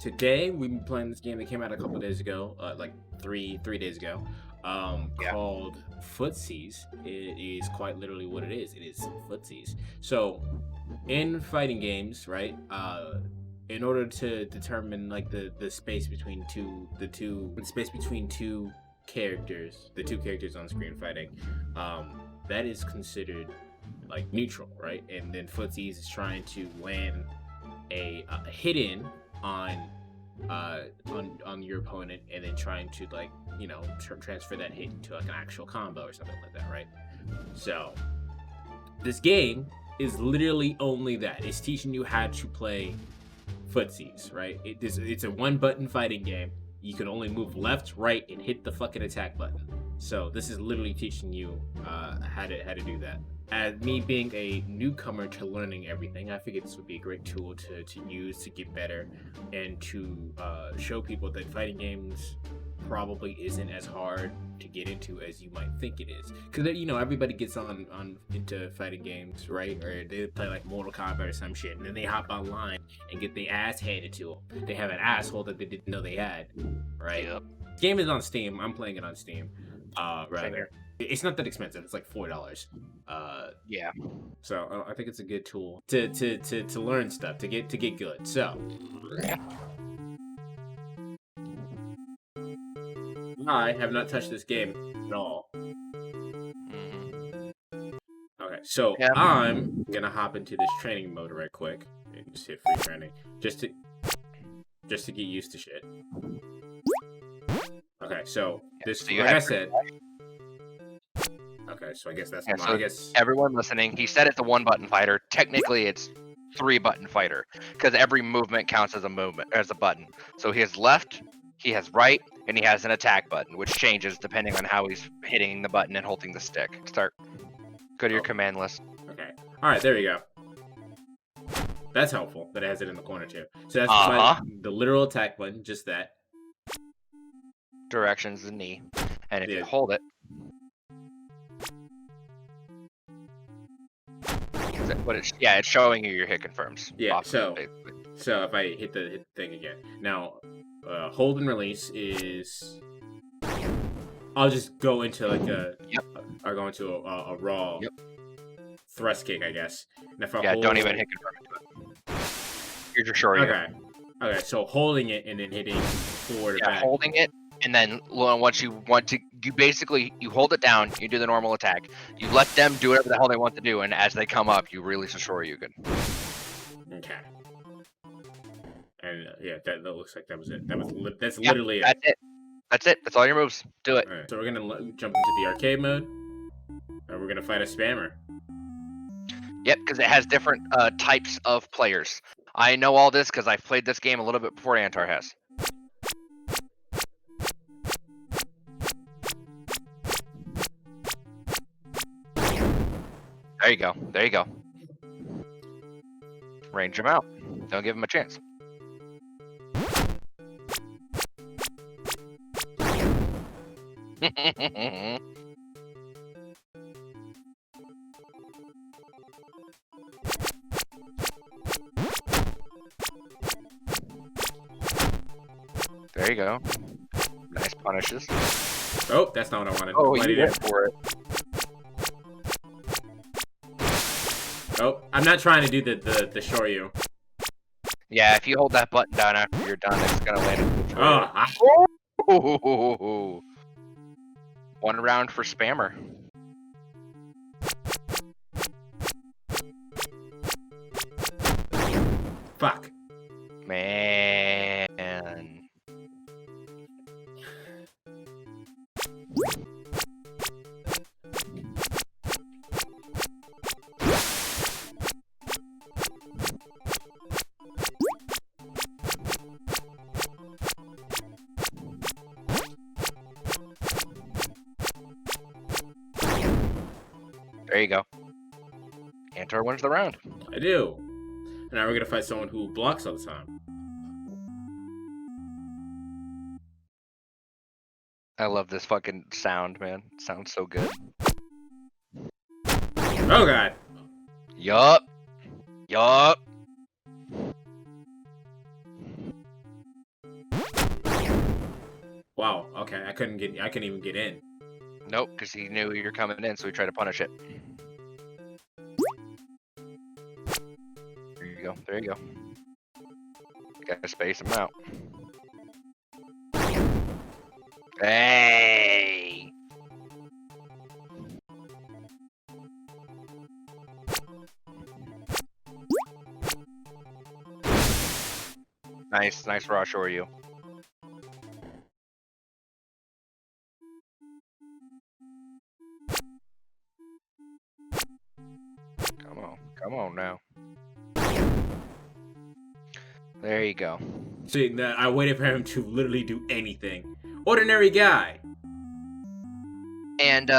Today we've been playing this game that came out a couple days ago, like three days ago, Yeah. called Footsies. It is quite literally what it is. It is Footsies. So, in fighting games, right? In order to determine like the space between the space between two characters, the two characters on screen fighting, that is considered like neutral, right? And then Footsies is trying to land a hit in on on your opponent, and then trying to like transfer that hit into like an actual combo or something like that, right? So this game is literally only that. It's teaching you how to play footsies, right? It's a one button fighting game. You can only move left, right, and hit the fucking attack button. So this is literally teaching you how to do that. As me being a newcomer to learning everything, I figured this would be a great tool to use to get better and to show people that fighting games probably isn't as hard to get into as you might think it is. Because everybody gets on into fighting games, right? Or they play like Mortal Kombat or some shit, and then they hop online and get the ass handed to them. They have an asshole that they didn't know they had, right? Yep. Game is on Steam. I'm playing it on Steam. Rather. It's not that expensive. It's like $4. Yeah. So I think it's a good tool to learn stuff, to get good. So I have not touched this game at all. Mm-hmm. Okay, so Yeah. I'm gonna hop into this training mode right quick and just hit free training just to get used to shit. Okay, so this, So you like I had said. Okay, so I guess that's so I guess. everyone listening, he said it's a one-button fighter. Technically, it's three-button fighter because every movement counts as a button. So he has left, he has right, and he has an attack button, which changes depending on how he's hitting the button and holding the stick. Go to your command list. Okay. All right, there we go. That's helpful that it has it in the corner too. So that's the literal attack button, just that. Directions the knee, and if you hold it, it's showing you your hit confirms. Yeah. So if I hit the thing again now, hold and release is. I'll just go into like I'll go into a raw thrust kick, I guess. And if I hold, don't even hit confirm into it. You're just showing it. Okay. So holding it and then hitting forward or back. Holding it. And then once you want to, you hold it down, you do the normal attack. You let them do whatever the hell they want to do, and as they come up, you release a Shoryuken. Okay. And that looks like that was it. That's literally it. That's it. That's all your moves. Do it. All right, so we're gonna jump into the arcade mode, and we're gonna fight a spammer. Yep, because it has different types of players. I know all this because I've played this game a little bit before Antar has. There you go. Range him out. Don't give him a chance. There you go. Nice punishes. Oh, that's not what I wanted. Oh, you went for it. Oh, I'm not trying to do the Shoryu. Yeah, if you hold that button down after you're done, it's gonna land into the Ooh. One round for spammer. Fuck. Man. There you go. Antar wins the round. I do. And now we're gonna fight someone who blocks all the time. I love this fucking sound, man. It sounds so good. Oh god. Yup. Wow. Okay, I couldn't even get in. Nope, because he knew you were coming in, so he tried to punish it. There you go. There you go. Gotta space him out. Hey! Nice rush, or you. Come on now. There you go. See, I waited for him to literally do anything. Ordinary guy. And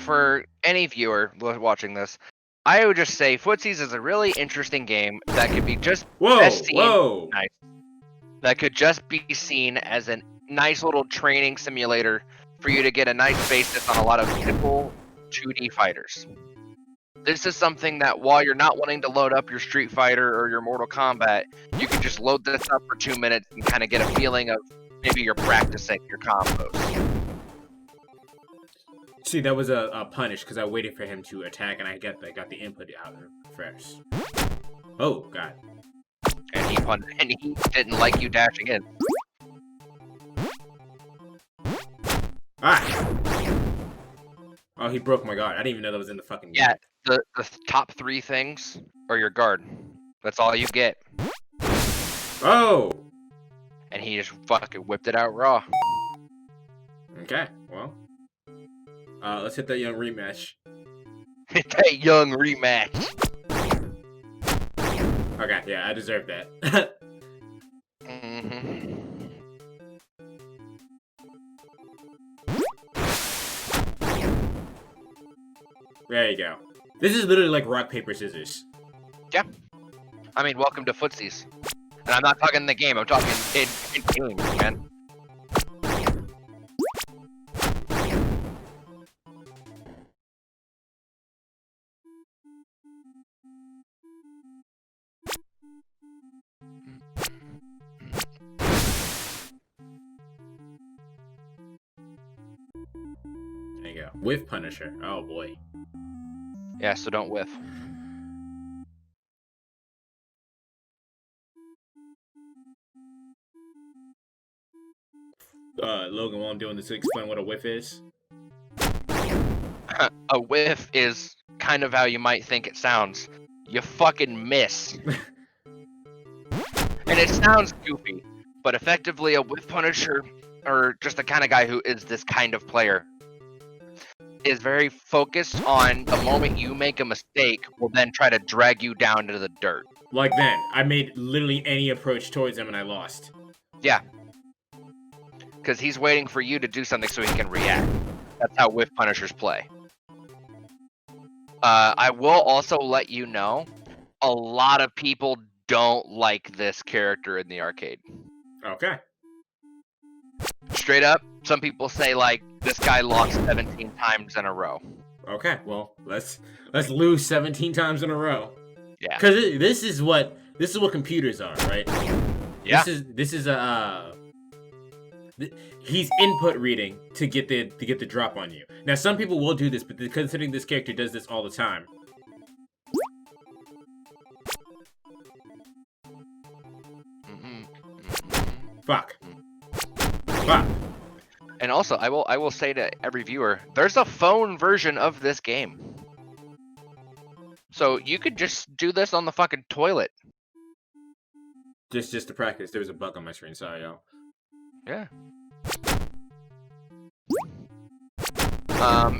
for any viewer watching this, I would just say Footsies is a really interesting game that could be just Whoa. nice. That could just be seen as a nice little training simulator for you to get a nice basis on a lot of simple 2D fighters. This is something that while you're not wanting to load up your Street Fighter or your Mortal Kombat, you can just load this up for 2 minutes and kind of get a feeling of maybe you're practicing your combos. See, that was a punish because I waited for him to attack and I got the input out first. Oh god. And he didn't like you dashing in. Ah! Oh, he broke my guard. I didn't even know that was in the fucking game. Yeah, the top 3 things are your guard. That's all you get. Oh! And he just fucking whipped it out raw. Okay, well. Let's hit that young rematch. Hit that young rematch. Okay, yeah, I deserve that. Mm-hmm. There you go. This is literally like rock, paper, scissors. Yeah. I mean, welcome to Footsies. And I'm not talking in the game, I'm talking in games, man. There you go. With Punisher. Oh boy. Yeah, so don't whiff. Logan, while I'm doing this, to explain what a whiff is. A whiff is kind of how you might think it sounds. You fucking miss. And it sounds goofy, but effectively a whiff punisher, or just the kind of guy who is this kind of player, is very focused on the moment you make a mistake, will then try to drag you down to the dirt. Like then, I made literally any approach towards him and I lost. Yeah. Because he's waiting for you to do something so he can react. That's how whiff punishers play. I will also let you know, a lot of people don't like this character in the arcade. Okay. Straight up, some people say like this guy lost 17 times in a row. Okay, well, let's lose 17 times in a row. Yeah. Because this is what computers are, right? Yeah. This is a he's input reading to get the drop on you. Now some people will do this, but considering this character does this all the time. Fuck. And also, I will say to every viewer, there's a phone version of this game. So you could just do this on the fucking toilet. Just to practice. There was a bug on my screen. Sorry, y'all. Yeah.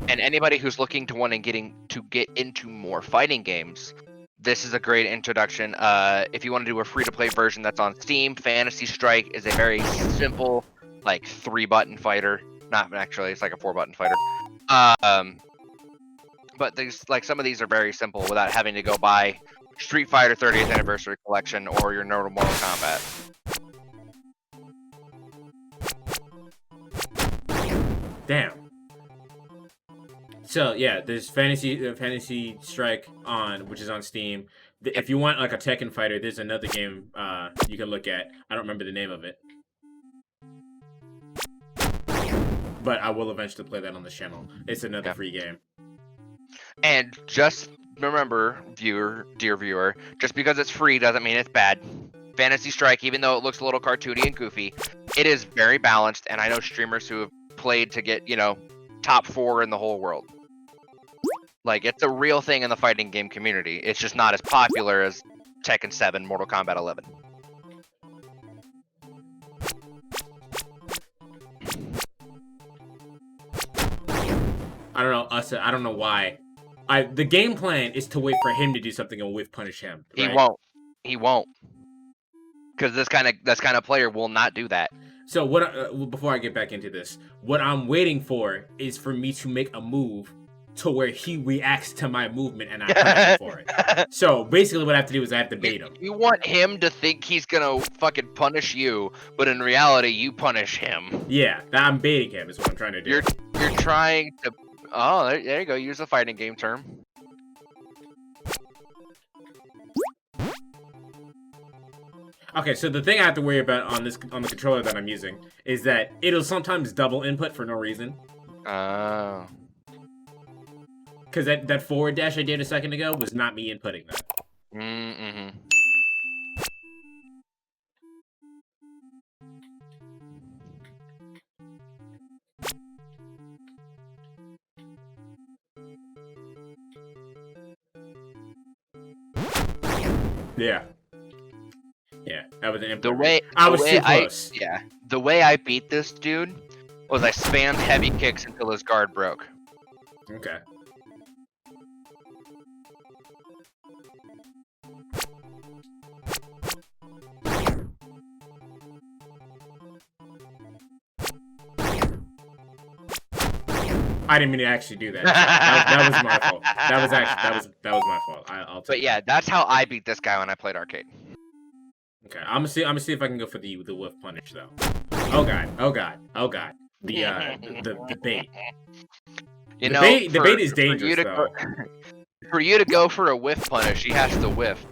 And anybody who's looking to get into more fighting games, this is a great introduction. If you want to do a free-to-play version that's on Steam, Fantasy Strike is a very simple, like 3-button fighter. Not actually, it's like a 4-button fighter. But there's like some of these are very simple without having to go buy Street Fighter 30th Anniversary Collection or your normal Mortal Kombat. Damn. So yeah, there's Fantasy Strike which is on Steam. If you want like a Tekken fighter, there's another game you can look at. I don't remember the name of it. but I will eventually play that on the channel. It's another Yeah. free game. And just remember, dear viewer, just because it's free doesn't mean it's bad. Fantasy Strike, even though it looks a little cartoony and goofy, it is very balanced, and I know streamers who have played to get, top 4 in the whole world. Like, it's a real thing in the fighting game community. It's just not as popular as Tekken 7, Mortal Kombat 11. I don't know. I don't know why. The game plan is to wait for him to do something and whiff punish him. Right? He won't. Because this kind of player will not do that. So before I get back into this, what I'm waiting for is for me to make a move to where he reacts to my movement and I punish him for it. So basically what I have to do is I have to bait him. You want him to think he's gonna fucking punish you, but in reality you punish him. Yeah, I'm baiting him is what I'm trying to do. You're trying to... Oh, there you go. Use a fighting game term. Okay, so the thing I have to worry about on the controller that I'm using is that it'll sometimes double input for no reason. Oh. Because that forward dash I did a second ago was not me inputting that. Mm-hmm. Yeah. Yeah, that was an input. I was too close. The way I beat this dude was I spammed heavy kicks until his guard broke. Okay. I didn't mean to actually do that. That was my fault. That was my fault. I'll take But yeah, that's how I beat this guy when I played arcade. Okay, I'm gonna see if I can go for the whiff punish though. Oh god. The bait. The bait is dangerous though. For you to go for a whiff punish, he has to whiff.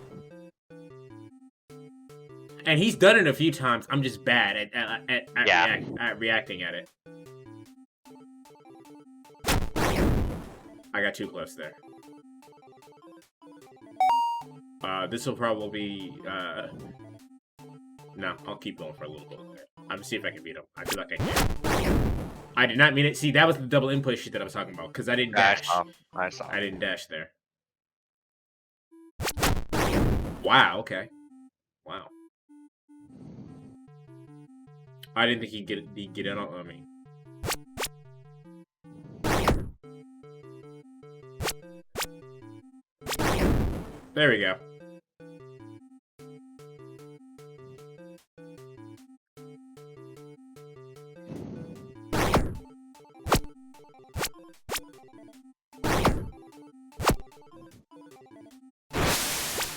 And he's done it a few times. I'm just bad at reacting at it. I got too close there. This will probably be, no, I'll keep going for a little bit. I'm gonna see if I can beat him. I feel like I can. I did not mean it. See, that was the double input shit that I was talking about, because I didn't dash. I saw. I didn't dash there. Wow, okay. Wow. I didn't think he'd get in on me. There we go.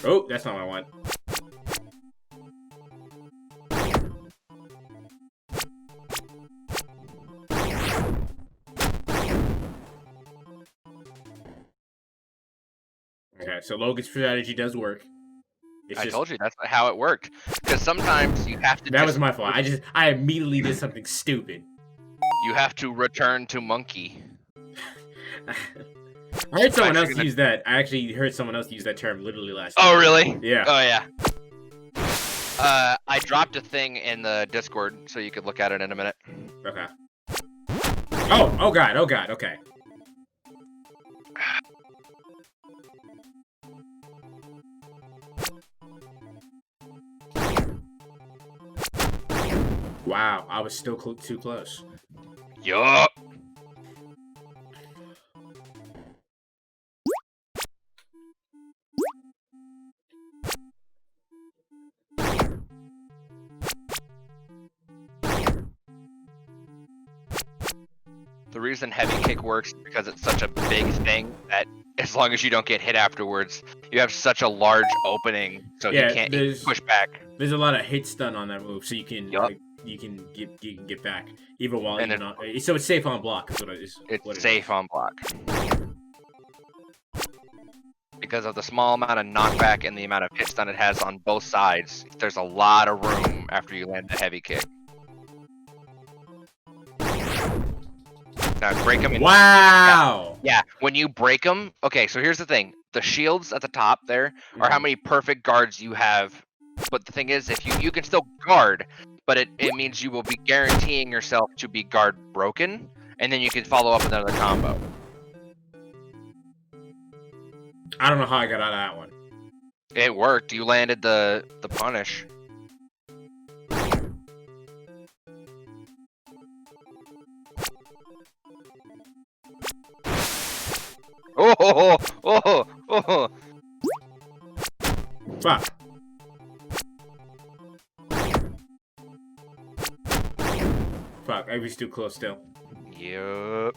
Oh, that's not what I want. Okay, so Logan's strategy does work. I told you that's how it worked. Because sometimes you have to. That was my fault. I immediately did something stupid. You have to return to monkey. I heard someone else use that. I actually heard someone else use that term literally last time. Oh, really? Yeah. Oh, yeah. I dropped a thing in the Discord so you could look at it in a minute. Okay. Oh god, okay. Wow, I was still too close. Yup. The reason heavy kick works is because it's such a big thing that as long as you don't get hit afterwards, you have such a large opening, so he can't push back. There's a lot of hit stun on that move, so you can you can get back even while you're not. So it's safe on block. Is what it is. It's safe on block because of the small amount of knockback and the amount of hit stun it has on both sides. There's a lot of room after you land the heavy kick. Now break them. Wow. Yeah. When you break them, okay. So here's the thing: the shields at the top there are how many perfect guards you have. But the thing is, if you can still guard, but it means you will be guaranteeing yourself to be guard broken, and then you can follow up with another combo. I don't know how I got out of that one. It worked. You landed the punish. Oh. Fuck. Fuck, I was too close still. Yup.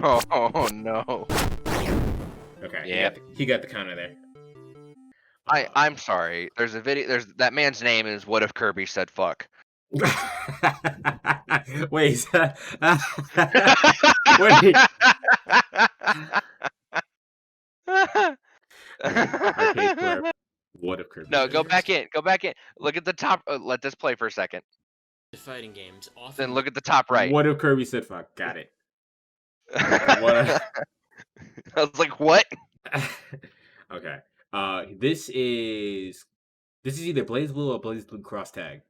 Oh no. Okay. Yep. He got the counter there. I'm sorry. There's a video. There's that man's name is What If Kirby Said Fuck. Wait. Wait. Arcade player. What if Kirby? No, go back in. Go back in. Look at the top. Let this play for a second. Fighting games often. Then look at the top right. What if Kirby said fuck? Got it. What? I was like, what? Okay. This is either Blaze Blue or Blaze Blue Cross Tag.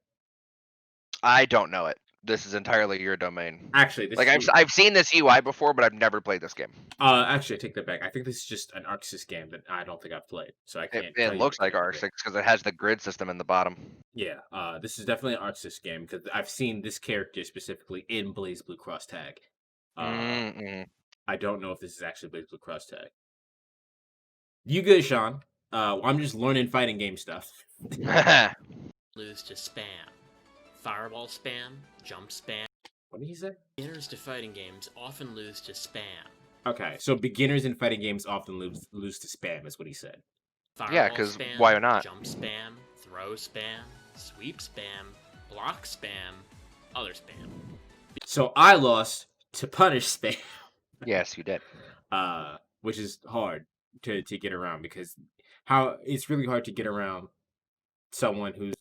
I don't know it. This is entirely your domain. Actually, this Like is, I've seen this UI before, but I've never played this game. Actually, I take that back. I think this is just an Arc Sys game that I don't think I've played, so I can't. It looks like Arc 6 because it has the grid system in the bottom. Yeah. This is definitely an Arc Sys game because I've seen this character specifically in Blaze Blue Cross Tag. I don't know if this is actually Blaze Blue Cross Tag. You good, Sean? I'm just learning fighting game stuff. Lose to spam. Fireball spam, jump spam. What did he say? Beginners to fighting games often lose to spam. Okay, so beginners in fighting games often lose to spam, is what he said. Fireball Yeah, because spam, why not? Jump spam, throw spam, sweep spam, block spam, other spam. So I lost to punish spam. Yes, you did. Which is hard to get around because it's really hard to get around someone who's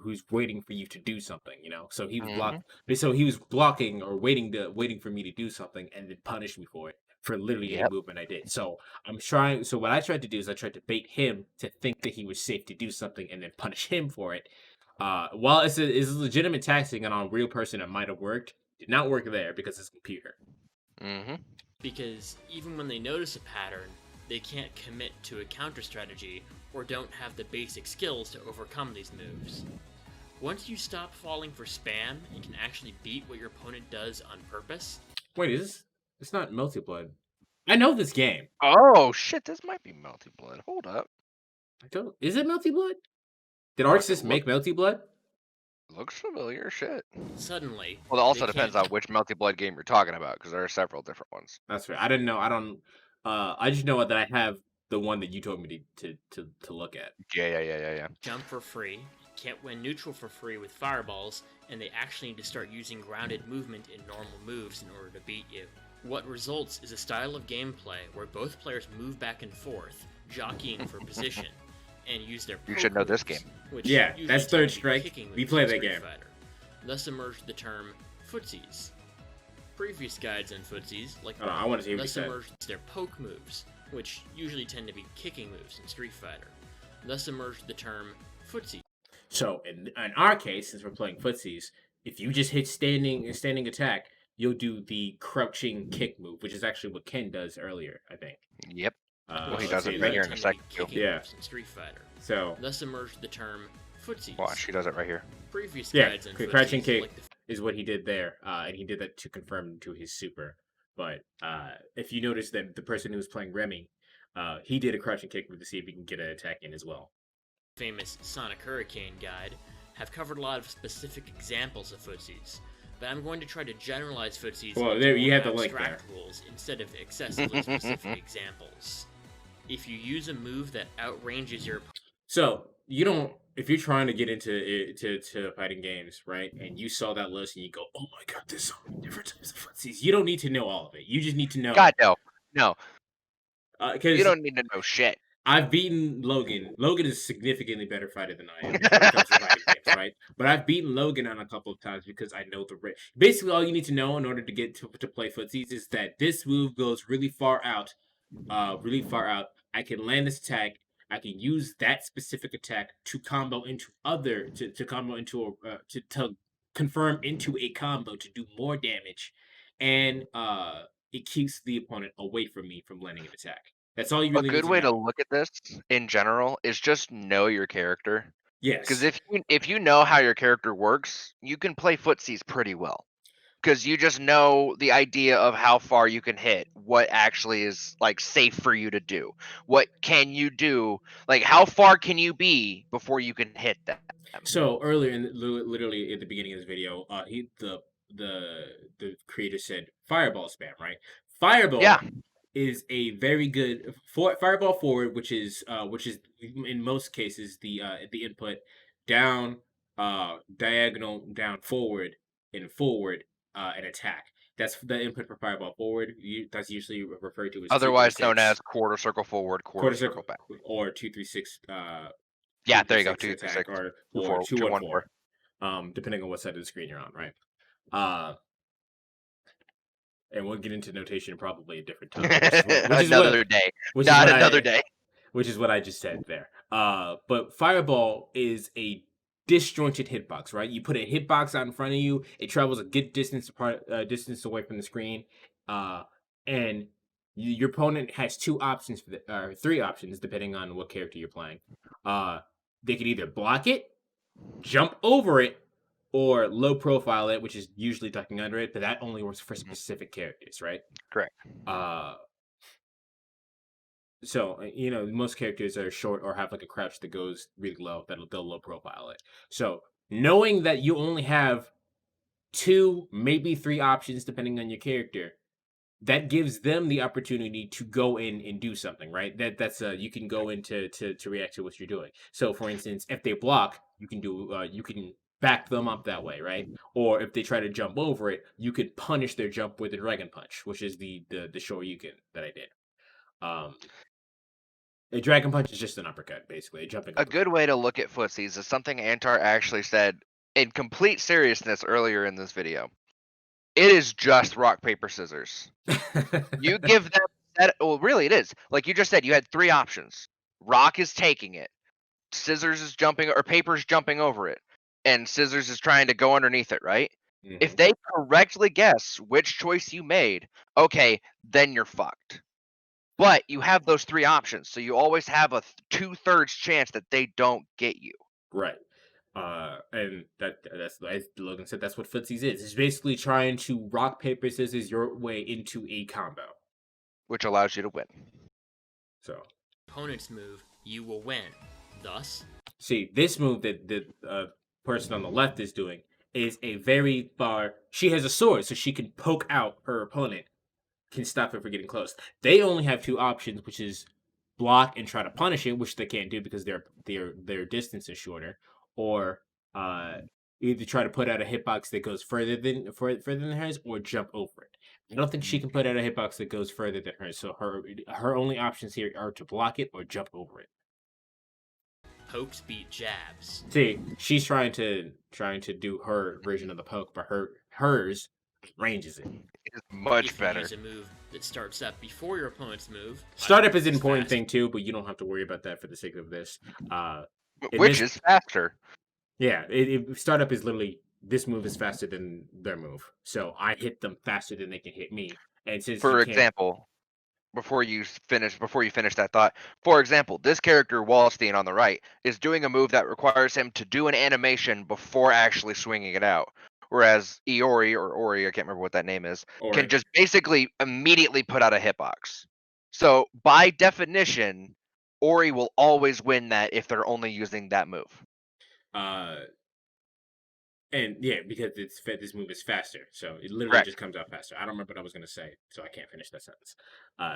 who's waiting for you to do something, you know. So he was blocking or waiting for me to do something and then punish me for it for literally any movement I did. So what I tried to do is I tried to bait him to think that he was safe to do something and then punish him for it. While it's a legitimate tactic and on a real person it might have worked, did not work there because it's a computer. Because even when they notice a pattern, they can't commit to a counter strategy or don't have the basic skills to overcome these moves. Once you stop falling for spam and can actually beat what your opponent does on purpose. Wait, it's not Melty Blood. I know this game. Oh shit, this might be Melty Blood. Hold up. Is it Melty Blood? Did Arc Sys make Melty Blood? Looks familiar, shit. Suddenly. Well, it also depends on which Melty Blood game you're talking about, because there are several different ones. That's right. I didn't know. I just know that I have the one that you told me to look at. Yeah. Jump for free, can't win neutral for free with fireballs, and they actually need to start using grounded movement in normal moves in order to beat you. What results is a style of gameplay where both players move back and forth, jockeying for position, and use their You should know this game. Yeah, that's Third Strike. We play that game. Thus emerged the term Footsies. Previous guides on Footsies, like I want to see what you thus said. emerged their poke moves, which usually tend to be kicking moves in Street Fighter. Thus emerged the term Footsies. So in our case, since we're playing Footsies, if you just hit standing attack, you'll do the crouching kick move, which is actually what Ken does earlier, I think. Yep. Well, he let's does see, it right here in a second. Yeah. In Street Fighter. So Thus emerged the term Footsies. Watch, he does it right here. Previous yeah, guides on crouching Footsies, kick like is what he did there, and he did that to confirm to his super. But if you notice that the person who was playing Remy, he did a crouching kick move to see if he can get an attack in as well. Famous Sonic Hurricane guide have covered a lot of specific examples of Footsies, but I'm going to try to generalize Footsies Well, into there you more have the link abstract rules instead of excessively specific examples. If you use a move that outranges your So if you're trying to get into fighting games, right, and you saw that list and you go, oh my god, there's so many different types of Footsies, you don't need to know all of it. You just need to know. God no. No, you Because don't need to know shit. I've beaten Logan. Logan is a significantly better fighter than I am when it comes to fighting games, right? But I've beaten Logan on a couple of times because I know the basically all you need to know in order to get to play footsies is that this move goes really far out, really far out. I can land this attack. I can use that specific attack to combo into other to combo into a to confirm into a combo to do more damage, and it keeps the opponent away from me from landing an attack. That's all you A really need good to way to know. look at this in general is just know your character. Because Yes. if you know how your character works, you can play footsies pretty well. Because you just know the idea of how far you can hit, what actually is like safe for you to do, what can you do, like how far can you be before you can hit them. So earlier in literally at the beginning of this video, the the creator said fireball spam, right? Yeah, Fireball is a very good for fireball forward, which is in most cases the input down, diagonal down forward and forward and attack. That's the input for fireball forward. That's usually referred to as two three otherwise known as six quarter circle forward, quarter quarter circle circle back. or 236 Yeah, there you go, attack 236, or 214 214. depending on what side of the screen you're on, right? Uh and we'll get into notation probably a different time, Another day, which is not what another I day. which is what I just said there. But fireball is a disjointed hitbox, right? You put a hitbox out in front of you, it travels a good distance apart, distance away from the screen, and your opponent has two options for or three options depending on what character you're playing. Uh, they could either block it, jump over it, or low profile it, which is usually ducking under it, but that only works for Mhm, specific characters, right? correct. Uh, so you know most characters are short or have like a crouch that goes really low that'll they'll low profile it. So knowing that you only have two, maybe three options depending on your character, that gives them the opportunity to go in and do something, right? That's you can go into to react to what you're doing. So for instance, if they block, you can do you can back them up that way, right? Or if they try to jump over it, you could punish their jump with a dragon punch, which is the shoryuken that I did. Um, a dragon punch is just an uppercut, basically a jumping A good uppercut. way to look at footsies is something Antar actually said in complete seriousness earlier in this video. It is just rock, paper, scissors. You give them well, really it is. Like you just said, you had three options. Rock is taking it. Scissors is jumping or paper's jumping over it. And scissors is trying to go underneath it, right? If Mhm. they correctly guess which choice you made, okay, then you're fucked. But you have those three options, so you always have a 2/3 chance that they don't get you, Right. And that's as Logan said, that's what footsies is. It's basically trying to rock paper scissors your way into a combo. which allows you to win. So Opponent's move, you will win. Thus, see this move that the person on the left is doing is a very far. She has a sword, so she can poke out her opponent, can stop it from getting close. They only have two options, which is block and try to punish it, which they can't do because their distance is shorter, or uh either try to put out a hitbox that goes further than hers, or jump over it. I don't think she can put out a hitbox that goes further than hers, so her only options here are to block it or jump over it. pokes beat jabs. See, she's trying to do her version of the poke, but hers ranges it. It is much If you better. use a move that starts up before your opponent's move, Startup either is an it's important fast thing too, but you don't have to worry about that for the sake of this. In Which this, is faster. yeah, startup is literally this move is faster than their move, so I hit them faster than they can hit me. And since you For can't, example, before you finish that thought, for example, this character Wallstein on the right is doing a move that requires him to do an animation before actually swinging it out. Whereas Iori or Ori, I can't remember what that name is, or can just basically immediately put out a hitbox. So by definition, Ori will always win that if they're only using that move. uh, and yeah, because this move is faster, so it literally Correct. just comes out faster. I don't remember what I was gonna say, so I can't finish that sentence.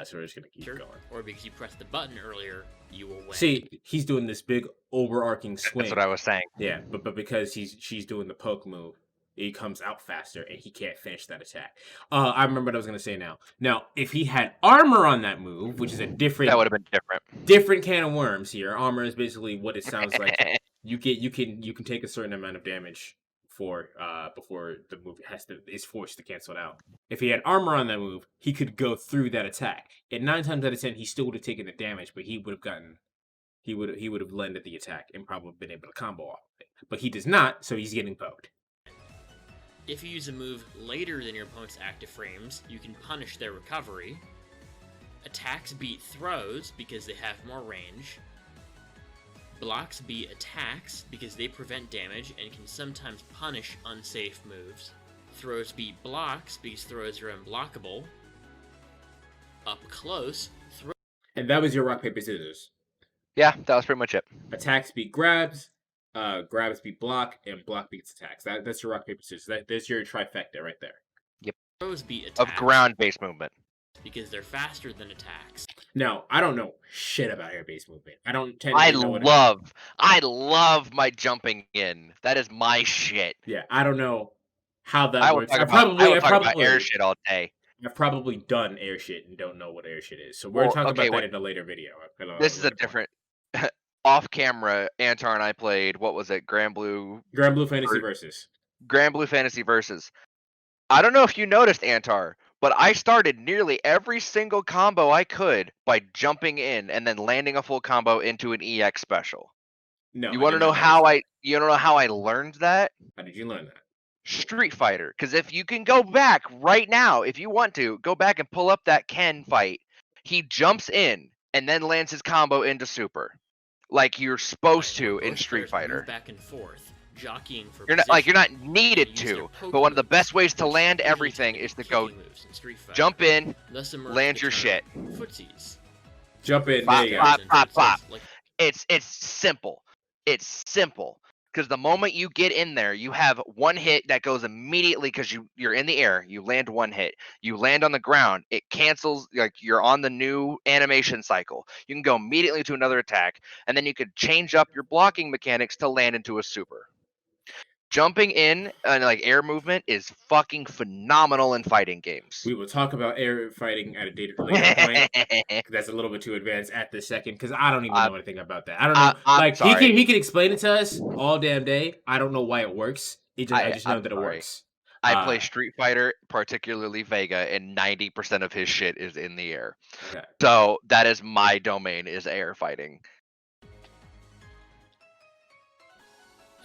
So we're just gonna keep going. or because you pressed the button earlier, you will win. See, he's doing this big overarching That's swing. what I was saying. Yeah, but because she's doing the poke move, it comes out faster, and he can't finish that attack. I remember what I was gonna say now. Now, if he had armor on that move, which is a That would have been different. different can of worms here. Armor is basically what it sounds like. You can take a certain amount of damage for before the move is forced to cancel it out. If he had armor on that move, he could go through that attack. And 9 times out of 10, he still would have taken the damage, but he would have landed the attack and probably been able to combo off of it. But he does not, so he's getting poked. If you use a move later than your opponent's active frames, you can punish their recovery. Attacks beat throws because they have more range. Blocks beat attacks because they prevent damage and can sometimes punish unsafe moves. Throws beat blocks because throws are unblockable. Up close, And that was your rock, paper, scissors. Yeah, that was pretty much it. Attacks beat grabs, grabs beat block, and block beats attacks. That's your rock, paper, scissors. There's your trifecta right there. throws beat attacks Of ground-based movement. because they're faster than attacks. Now, I don't know shit about air-based movement. I don't I know what it is. love my jumping in. That is my shit. Yeah, I don't know how that I will works. talk I about air shit all day. I've probably done air shit and don't know what air shit is. So we're Well, talking okay, about what- that in a later video. This is a different. Off camera, Antar and I played. What was it? Grand Blue Fantasy Versus. Grand Blue Fantasy Versus. I don't know if you noticed, Antar, but I started nearly every single combo I could by jumping in and then landing a full combo into an EX special. No, You I want to did know not how notice you don't know how I learned that? that. How did you learn that? Street Fighter. Because if you can go back right now, if you want to, go back and pull up that Ken fight. He jumps in and then lands his combo into super. Like you're supposed to in Both Street players Fighter. move back and forth, jockeying for You're not needed and use their to, poke but one of the moves, best ways to which land usually everything tend to is be to go kicking moves in Street Fighter. jump in, Thus emerged land the your term shit. Footsies. Jump in. Pop, There you go. pop, And pop, footsies, pop. like It's simple. It's simple. Because the moment you get in there, you have one hit that goes immediately because you're in the air. You land one hit. You land on the ground. It cancels, like you're on the new animation cycle. You can go immediately to another attack, and then you could change up your blocking mechanics to land into a super. Jumping in and like air movement is fucking phenomenal in fighting games. We will talk about air fighting at a later point. 'Cause that's a little bit too advanced at this second because I don't even know anything about that. I don't know. I'm Like sorry. he can explain it to us all damn day. I don't know why it works. I just know I'm that it sorry. works. I play Street Fighter, particularly Vega, and 90% of his shit is in the air. Okay. So that is my domain, is air fighting.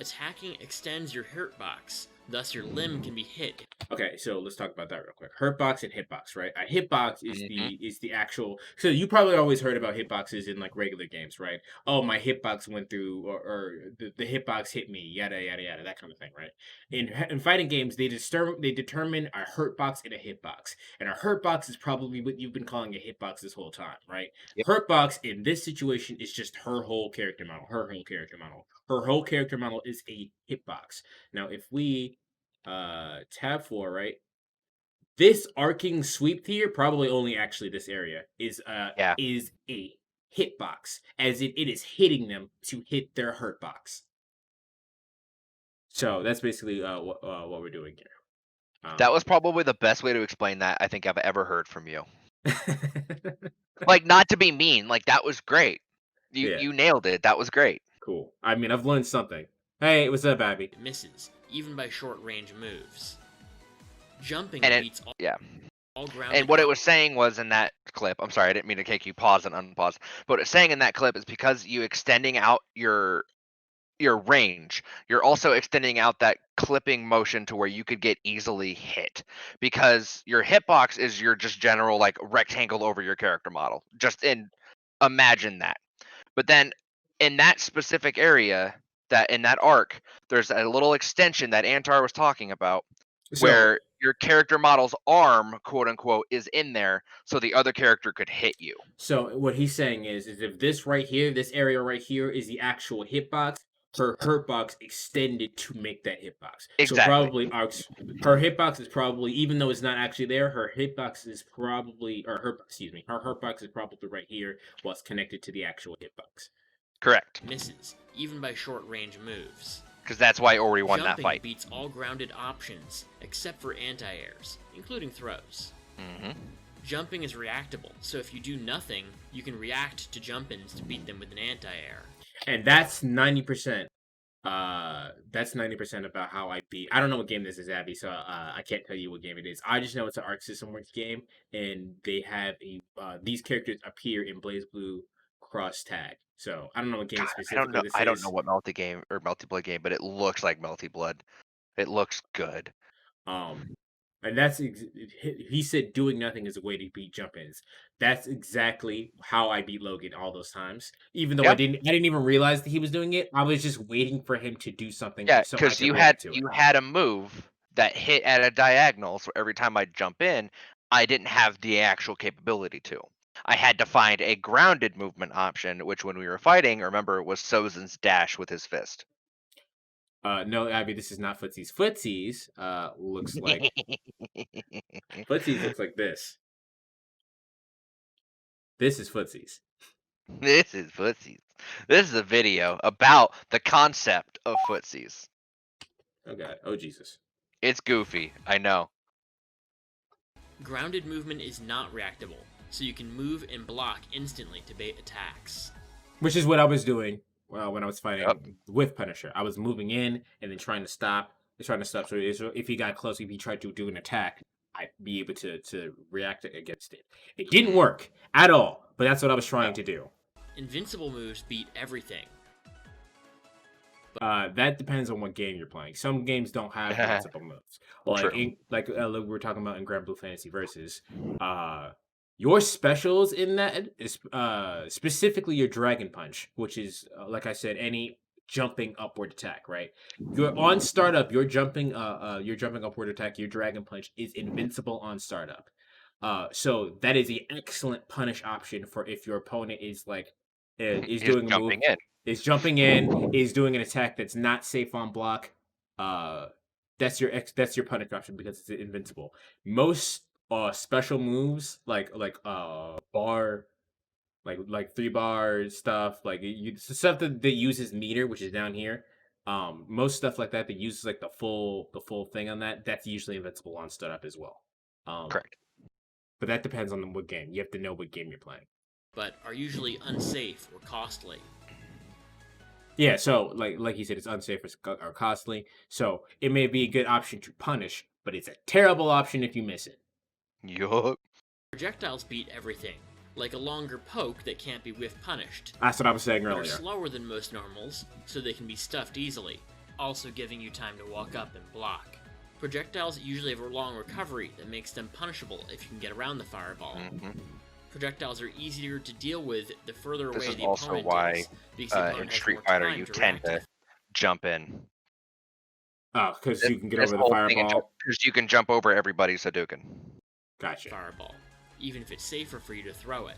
attacking extends your hurt box, thus your limb can be hit. Okay, so let's talk about that real quick. Hurtbox and hitbox, right? A hitbox is Mhm. the actual. So you probably always heard about hitboxes in like regular games, right? Oh, my hitbox went through, or the hitbox hit me, yada yada yada, that kind of thing, right? In fighting games, they determine a hurtbox and a hitbox, and a hurtbox is probably what you've been calling a hitbox this whole time, right? Yep. Hurtbox in this situation is just her whole character model. Her whole character model is a hitbox. Now, if we tab 4, right, this arcing sweep here, probably only actually this area, is a hitbox, as it is hitting them to hit their hurt box. So that's basically what we're doing here. That was probably the best way to explain that I think I've ever heard from you. Like, not to be mean, like that was great. You nailed it. That was great. Cool. I mean, I've learned something. Hey, what's up, Abby? It misses, even by short range moves. Jumping And beats all ground. And what it was saying was in that clip, I'm sorry, I didn't mean to make you pause and unpause, but what it's saying in that clip is because you extending out your range, you're also extending out that clipping motion to where you could get easily hit, because your hitbox is your just general like rectangle over your character model. Imagine that. But then in that specific area, that in that arc, there's a little extension that Antar was talking about, where your character model's arm, quote unquote, is in there so the other character could hit you. So what he's saying is if this right here, this area right here is the actual hitbox, her hurtbox extended to make that hitbox. Exactly. So probably her hitbox is probably, even though it's not actually there, her hitbox is probably, or her hurtbox is probably right here while it's connected to the actual hitbox. Correct. Misses, even by short range moves. Because that's why Ori won that Jumping fight. beats all grounded options, except for anti-airs, including throws. Hmm. Jumping is reactable, so if you do nothing, you can react to jump-ins to beat them with an anti-air. And that's 90%. That's 90% about how I beat. I don't know what game this is, Abby, so I can't tell you what game it is. I just know it's an Arc System Works game, and they have these characters appear in Blaze Blue Cross Tag. So I don't know what game God, specifically this I don't know is. what multi-blood game, but it looks like multi-blood. It looks good. Um, and that's he said doing nothing is a way to beat jump-ins. That's exactly how I beat Logan all those times. Even though Yeah. I didn't even realize that he was doing it. I was just waiting for him to do something Yeah, so I because could react to it. you had a move that hit at a diagonal, so every time I jump in, I didn't have the actual capability to. I had to find a grounded movement option, which when we were fighting, remember, was Sozin's dash with his fist. No, Abby, this is not Footsies. Footsies looks like Footsies looks like this. This is Footsies. This is Footsies. This is a video about the concept of Footsies. Oh god. Oh Jesus. It's goofy, I know. Grounded movement is not reactable, so you can move and block instantly to bait attacks. Which is what I was doing when I was fighting Yep. with Punisher. I was moving in and then trying to stop. So if he got close, if he tried to do an attack, I'd be able to react against it. It didn't work at all, but that's what I was trying to do. Invincible moves beat everything. That depends on what game you're playing. Some games don't have invincible moves. Like True. like we were talking about in Grand Blue Fantasy Versus. Your specials in that is specifically your Dragon Punch, which is like I said, any jumping upward attack. Right. You're on startup. Your jumping upward attack. Your Dragon Punch is invincible on startup. So that is the excellent punish option for if your opponent is like is He's doing a move. jumping in. Is jumping in, is doing an attack that's not safe on block. That's your punish option because it's invincible. Most special moves like bar, like 3-bar stuff, like stuff that uses meter, which is down here. Most stuff like that uses like the full thing on that. That's usually invincible on startup as well. Correct. But that depends on what game. You have to know what game you're playing. But are usually unsafe or costly. Yeah, so like you said, it's unsafe or costly. So it may be a good option to punish, but it's a terrible option if you miss it. Yup. Projectiles beat everything, like a longer poke that can't be whiff punished. That's what I was saying But are earlier. slower than most normals, so they can be stuffed easily, also giving you time to walk up and block. Projectiles usually have a long recovery that makes them punishable if you can get around the fireball. Mhm. Projectiles are easier to deal with the further away This is the also opponent why, is, because the opponent in has Street more Fighter, time you to tend react to jump in. Oh, because you can get This over the whole thing fireball. because you can jump over everybody's Hadouken. Gotcha. fireball, even if it's safer for you to throw it.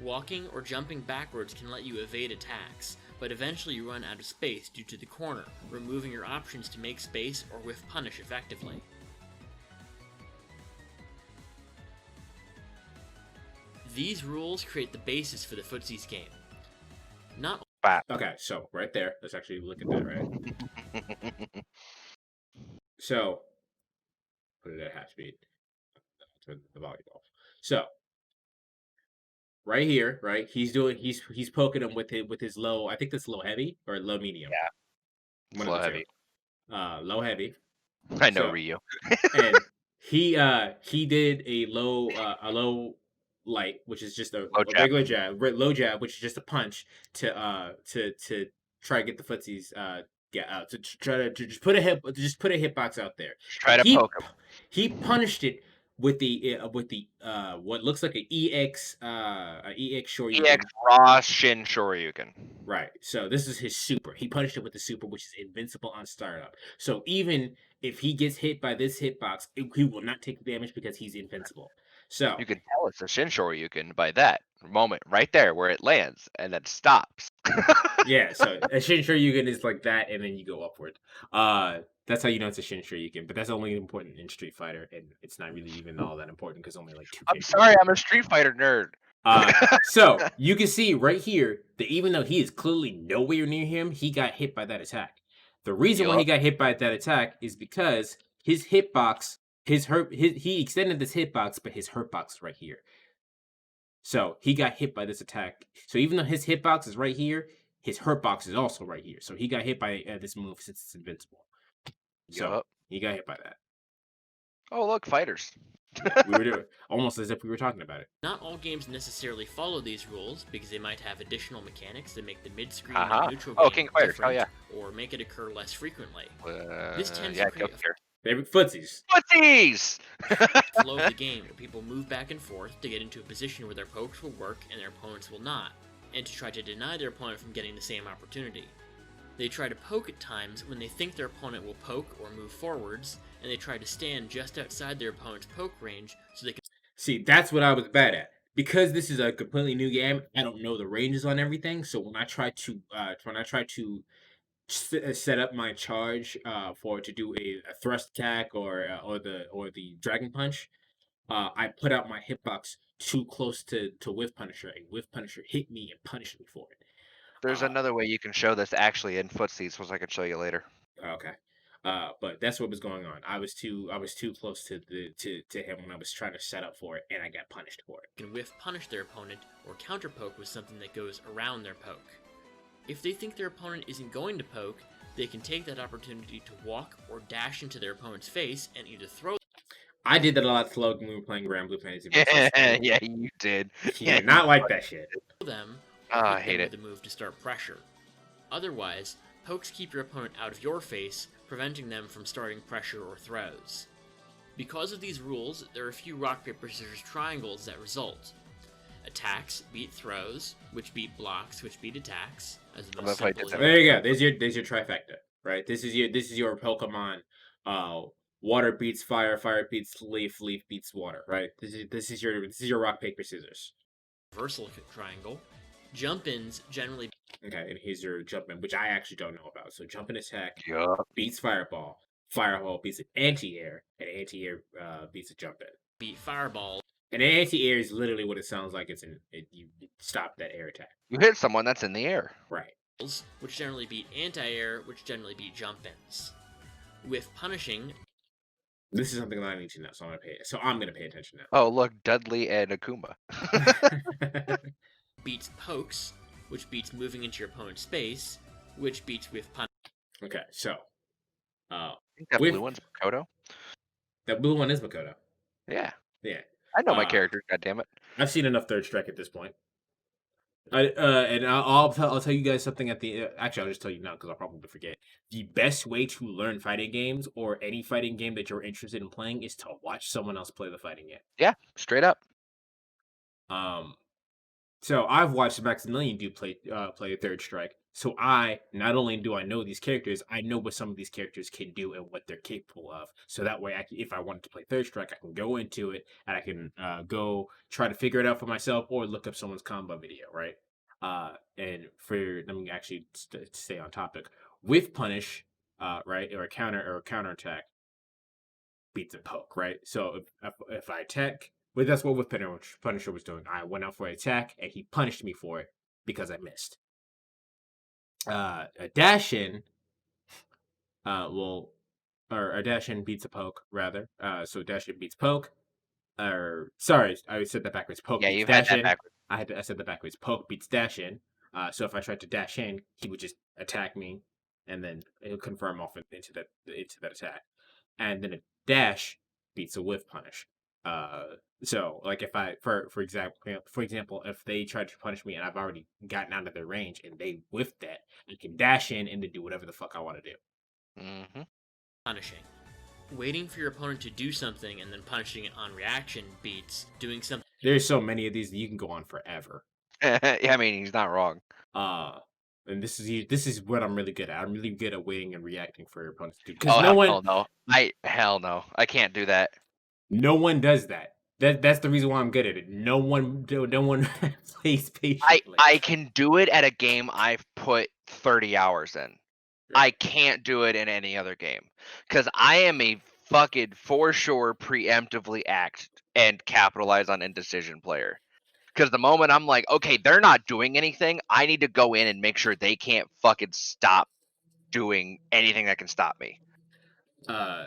Walking or jumping backwards can let you evade attacks, but eventually you run out of space due to the corner, removing your options to make space or whiff punish effectively. These rules create the basis for the Footsies game. Not Okay, so right there, let's actually look at that, right? So put it at half speed. Turn the volume off. So right here, right? He's poking him with his low. I think that's low heavy or low medium. Yeah. One Slow of the heavy. two. Low heavy. I know So- Ryu. And he did a low light, which is just a Low jab. regular jab, low jab, which is just a punch to try to get the footsies get out to try to just put a hitbox out there. Try to he, poke him. He punished it with the what looks like an EX Shoryuken. EX Raw Shin Shoryuken. Right. So this is his super. He punished it with the super, which is invincible on startup. So even if he gets hit by this hitbox, he will not take damage because he's invincible. So You can tell it's a Shin Shoryuken by that moment right there where it lands and then stops. yeah, so a Shin Shoryuken is like that, and then you go upward. That's how you know it's a Shin Shoryuken, but that's only important in Street Fighter, and it's not really even all that important because only like 2. I'm sorry, I'm a Street Fighter nerd. So you can see right here that even though he is clearly nowhere near him, he got hit by that attack. The reason why he Yup. got hit by that attack is because his hitbox, he extended this hitbox, but his hurtbox is right here. So he got hit by this attack. So even though his hitbox is right here, his hurtbox is also right here. So he got hit by this move since it's invincible. So Yup. he got hit by that. Oh, look, fighters. Yeah, we were doing almost as if we were talking about it. Not all games necessarily follow these rules because they might have additional mechanics that make the mid-screen Uh-huh. and neutral Oh, game King of Fighters. Oh, different, yeah. or make it occur less frequently. Uh, This tends yeah, to create Guilty Gear. Favorite footsies. Footsies! a flow of the game where people move back and forth to get into a position where their pokes will work and their opponents will not, and to try to deny their opponent from getting the same opportunity. They try to poke at times when they think their opponent will poke or move forwards, and they try to stand just outside their opponent's poke range so they can. See, that's what I was bad at. Because this is a completely new game, I don't know the ranges on everything. So when I try to set up my charge for to do a thrust attack or the dragon punch, I put out my hitbox too close to Whiff Punisher. And Whiff Punisher hit me and punished me for it. There's another way you can show this actually in Footsies, which I can show you later. Okay. But that's what was going on. I was too close to him when I was trying to set up for it, and I got punished for it. Can whiff punish their opponent or counter poke with something that goes around their poke. If they think their opponent isn't going to poke, they can take that opportunity to walk or dash into their opponent's face and either throw I did that a lot slow when we were playing Grand Blue Fantasy. Yeah, you did. You did not like that shit. them Oh, or I hit hate them it. with a move to start pressure. Otherwise, pokes keep your opponent out of your face, preventing them from starting pressure or throws. Because of these rules, there are a few rock, paper, scissors triangles that result. Attacks beat throws, which beat blocks, which beat attacks. As the I most love how I simple did as that. There you go. There's your trifecta, right? This is your Pokemon. Water beats fire, fire beats leaf, leaf beats water, right? This is your rock paper scissors. reversal triangle. Jump-ins generally Okay, and here's your jump in, which I actually don't know about. So jump in attack Yup. beats fireball, fireball beats an anti-air, and anti-air beats a jump in. beat fireball. An anti-air is literally what it sounds like. You stop that air attack, You hit someone that's in the air. right? Which generally beat anti-air, which generally beat jump-ins. With punishing, This is something that I need to know, so I'm gonna pay attention now. Oh, look, Dudley and Akuma. beats pokes, which beats moving into your opponent's space, which beats with punishing. Okay, so I think that With- blue one's Makoto. that blue one is Makoto. Yeah. Yeah, I know my Uh, character, goddammit. I've seen enough Third Strike at this point. I'll tell you guys something at the actually I'll just tell you now because I'll probably forget. The best way to learn fighting games or any fighting game that you're interested in playing is to watch someone else play the fighting game. Yeah, straight up. So I've watched Maximilian play Third Strike. So not only do I know these characters, I know what some of these characters can do and what they're capable of. So that way, if I wanted to play Third Strike, I can go into it and I can go try to figure it out for myself or look up someone's combo video, right? And let me actually stay on topic. With punish, right, or a counter attack beats a poke, right? So if I attack. Well, that's what Punisher was doing. I went out for an attack, and he punished me for it because I missed. A dash in, or a dash in beats a poke, rather. So dash in beats poke. Sorry, I said that backwards. Poke Yeah, beats you've had dash that in. backwards. I said that backwards. Poke beats dash in. So if I tried to dash in, he would just attack me, and then it would confirm off into that attack. And then a dash beats a whiff punish. So like if I for example, if they tried to punish me and I've already gotten out of their range and they whiffed that, I can dash in and then do whatever the fuck I want to do. Mm-hmm. punishing. Waiting for your opponent to do something and then punishing it on reaction beats doing something. There's so many of these that you can go on forever. Yeah, I mean, he's not wrong. And this is what I'm really good at. I'm really good at waiting and reacting for your opponents to do. Because Oh, no hell no. I can't do that. one does that. That's the reason why I'm good at it. No one plays patiently. I can do it at a game I've put 30 hours in. I can't do it in any other game because I am a fucking for sure preemptively act and capitalize on indecision player. Because the moment I'm like, okay, they're not doing anything, I need to go in and make sure they can't fucking stop doing anything that can stop me. Uh,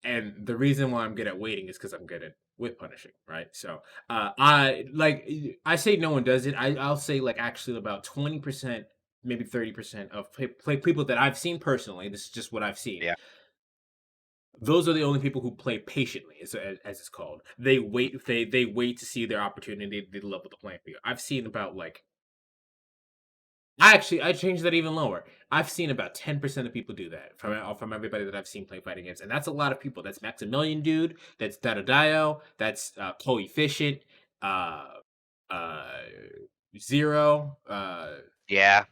and the reason why I'm good at waiting is because I'm good at whip punishing, right? So I say no one does it. I'll say like actually about 20%, maybe 30% of play people that I've seen personally. This is just what I've seen. Yeah. Those are the only people who play patiently, as it's called. They wait. They wait to see their opportunity. They level the playing field. I've seen about like I changed that even lower. I've seen about 10% of people do that from everybody that I've seen play fighting games, and that's a lot of people. That's Maximilian Dude, that's Dadadio, that's Coefficient, uh, uh, Zero, Yeah.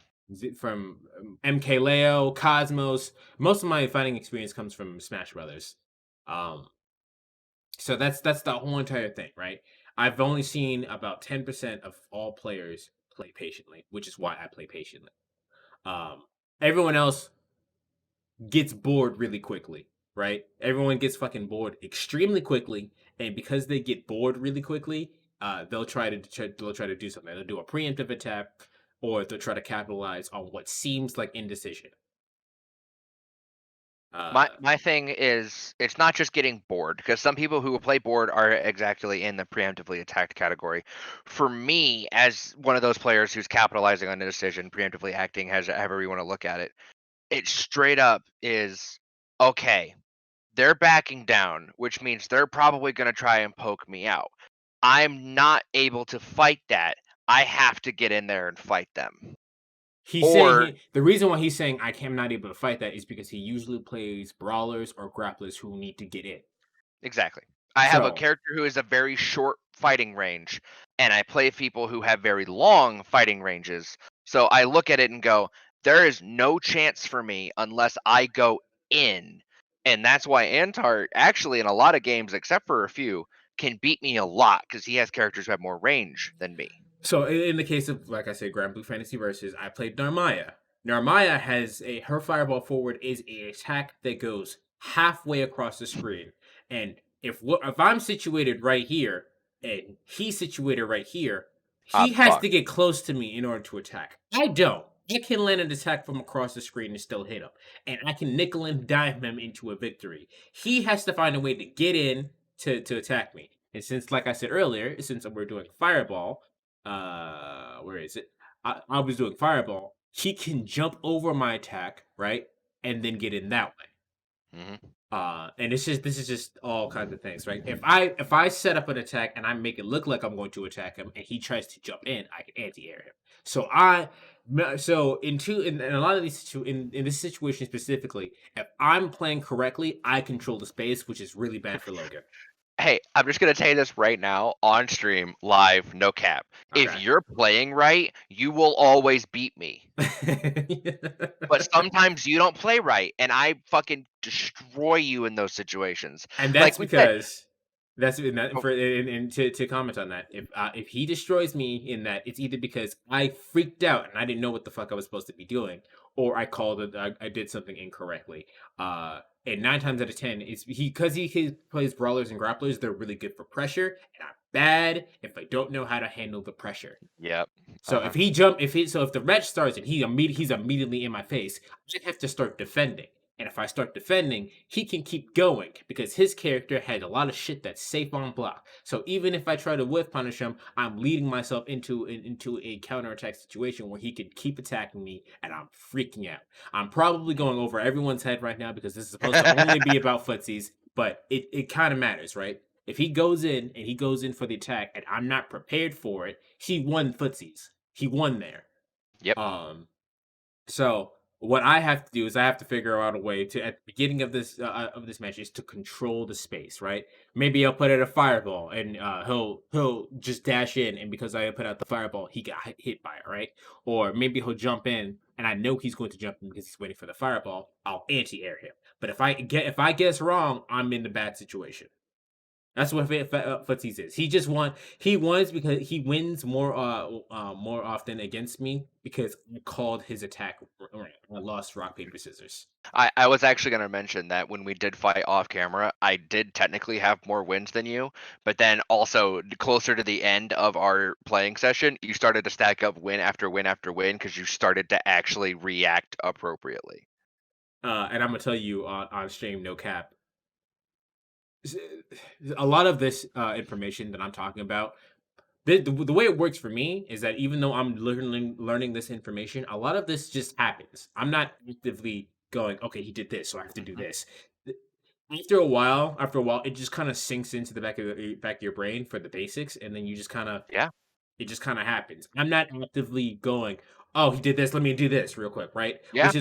from MK Leo, Cosmos. Most of my fighting experience comes from Smash Brothers. Um, so that's the whole entire thing, right? I've only seen about 10% of all players play patiently, which is why I play patiently. Um, Everyone else gets bored really quickly, right? Everyone gets fucking bored extremely quickly, and because they get bored really quickly, they'll try to do something. They'll do a preemptive attack, or they'll try to capitalize on what seems like indecision. My Uh, my thing is it's not just getting bored because some people who will play bored are exactly in the preemptively attacked category. For me, as one of those players who's capitalizing on the decision, preemptively acting, has however you want to look at it, it straight up is okay. They're backing down, which means they're probably going to try and poke me out. I'm not able to fight that. I have to get in there and fight them. he's saying Or the reason why he's saying I'm not able to fight that is because he usually plays brawlers or grapplers who need to get in. exactly. I have a So character who is a very short fighting range, and I play people who have very long fighting ranges. So I look at it and go, there is no chance for me unless I go in. And that's why Antar, actually, in a lot of games, except for a few, can beat me a lot because he has characters who have more range than me. So in the case of like I said, Grand Blue Fantasy versus, I played Narmaya. Narmaya has her fireball forward is a attack that goes halfway across the screen, and if I'm situated right here and he's situated right here, he I'm has to fucked. get close to me in order to attack. I don't. I can land an attack from across the screen and still hit him, and I can nickel and dime him into a victory. He has to find a way to get in to attack me. And since, like I said earlier, since we're doing fireball, where is it? I was doing fireball. He can jump over my attack, right? And then get in that way. Hmm. And it's just this is just all kinds of things, right? If I set up an attack and I make it look like I'm going to attack him and he tries to jump in, I can anti-air him. So in a lot of these in this situation specifically, if I'm playing correctly, I control the space, which is really bad for Logan. Hey, I'm just gonna tell you this right now on stream, live, no cap. If Okay. you're playing right, you will always beat me. But sometimes you don't play right, and I fucking destroy you in those situations. And Like that's we said, because that's in that oh, for and to comment on that. If he destroys me in that, it's either because I freaked out and I didn't know what the fuck I was supposed to be doing, or I called it. I did something incorrectly. And 9 times out of 10, it's because he plays brawlers and grapplers. They're really good for pressure, and I'm bad if I don't know how to handle the pressure. yep. So Uh-huh. if the match starts and he's immediately in my face, I have to start defending. And if I start defending, he can keep going because his character had a lot of shit that's safe on block. So even if I try to whiff punish him, I'm leading myself into a counterattack situation where he can keep attacking me, and I'm freaking out. I'm probably going over everyone's head right now because this is supposed to only be about footsies, but it kind of matters, right? If he goes in and he goes in for the attack and I'm not prepared for it, he won footsies. He won there. Yep. Um, so what I have to do is I have to figure out a way to at the beginning of this match is to control the space, right? Maybe I'll put out a fireball and he'll just dash in, and because I put out the fireball, he got hit by it, right? Or maybe he'll jump in and I know he's going to jump in because he's waiting for the fireball. I'll anti-air him. But if I guess wrong, I'm in the bad situation. That's what Footsies is. He wins because he wins more often against me because I called his attack right. I lost rock paper scissors. I was actually gonna mention that when we did fight off camera, I did technically have more wins than you, but then also closer to the end of our playing session, you started to stack up win after win after win because you started to actually react appropriately. and I'm gonna tell you on stream, no cap. s- A lot of this information that I'm talking about, the way it works for me is that even though I'm learning this information, a lot of this just happens. I'm not actively going, okay, he did this, so I have to do Mhm. this. After a while, it just kind of sinks into the back of your brain for the basics, and then you just kind of Yeah, it just kind of happens. I'm not actively going, "Oh, he did this. Let me do this real quick," right? yeah, no. Which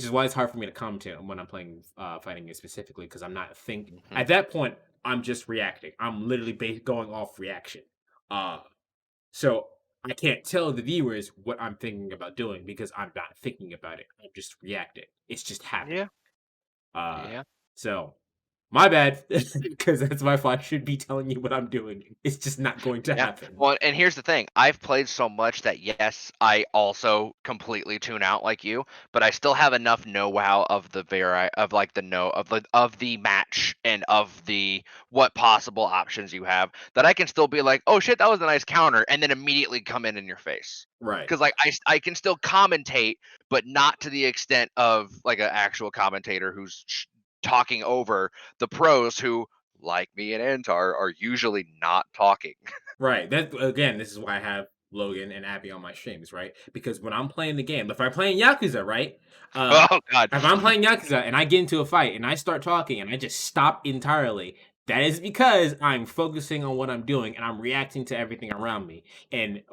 is why it's hard for me to commentate on when I'm playing fighting game specifically because I'm not think Mhm. at that point. I'm just reacting. I'm literally going off reaction. Uh, so I can't tell the viewers what I'm thinking about doing because I'm not thinking about it. I'm just reacting. It's just happening. Yeah, Uh, yeah. so my bad, because that's my fault. I should be telling you what I'm doing. It's just not going to Yeah. happen. Well, and here's the thing. I've played so much that yes, I also completely tune out like you, but I still have enough know-how of the of like the know of the match and of the what possible options you have that I can still be like, "Oh shit, that was a nice counter," and then immediately come in your face. Right. Cuz like I can still commentate, but not to the extent of like an actual commentator who's talking over the pros who like me and Antar are usually not talking. Right. That again, this is why I have Logan and Abby on my streams, right? Because when I'm playing the game, if I'm playing Yakuza, right? Uh Oh god. if I'm playing Yakuza and I get into a fight and I start talking and I just stop entirely, that is because I'm focusing on what I'm doing and I'm reacting to everything around me. And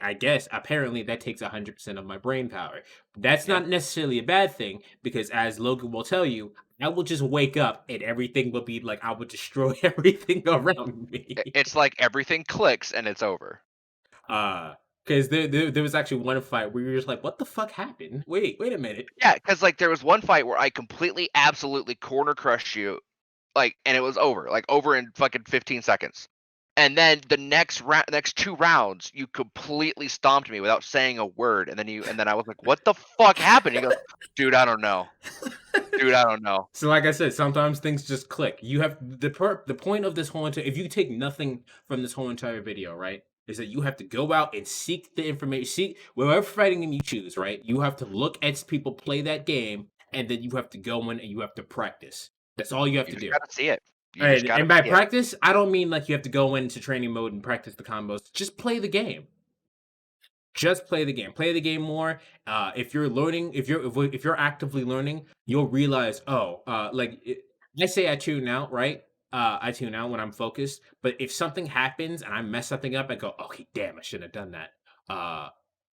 I guess apparently that takes 100% of my brain power. That's Yeah. not necessarily a bad thing because as Logan will tell you, I will just wake up and everything will be like I would destroy everything around me. It's like everything clicks and it's over. Uh, because there was actually one fight where you're just like, "What the fuck happened? Wait a minute." Yeah, because like there was one fight where I completely, absolutely corner crushed you, like, and it was over, like over in fucking 15 seconds. And then the next two rounds, you completely stomped me without saying a word. And then I was like, "What the fuck happened?" He goes, "Dude, I don't know. Dude, I don't know." So, like I said, sometimes things just click. You have the point of this whole entire. If you take nothing from this whole entire video, right, is that you have to go out and seek the information, seek whatever fighting game you choose, right. You have to look at people play that game, and then you have to go in and you have to practice. That's all you have You to just do. gotta see it. You just gotta And by see it. practice, I don't mean like you have to go into training mode and practice the combos. Just play the game. Just play the game. Play the game more. If you're learning, if you're actively learning, you'll realize, oh, I say I tune out, right? I tune out when I'm focused. But if something happens and I mess something up, I go, okay, damn, I shouldn't have done that. Uh,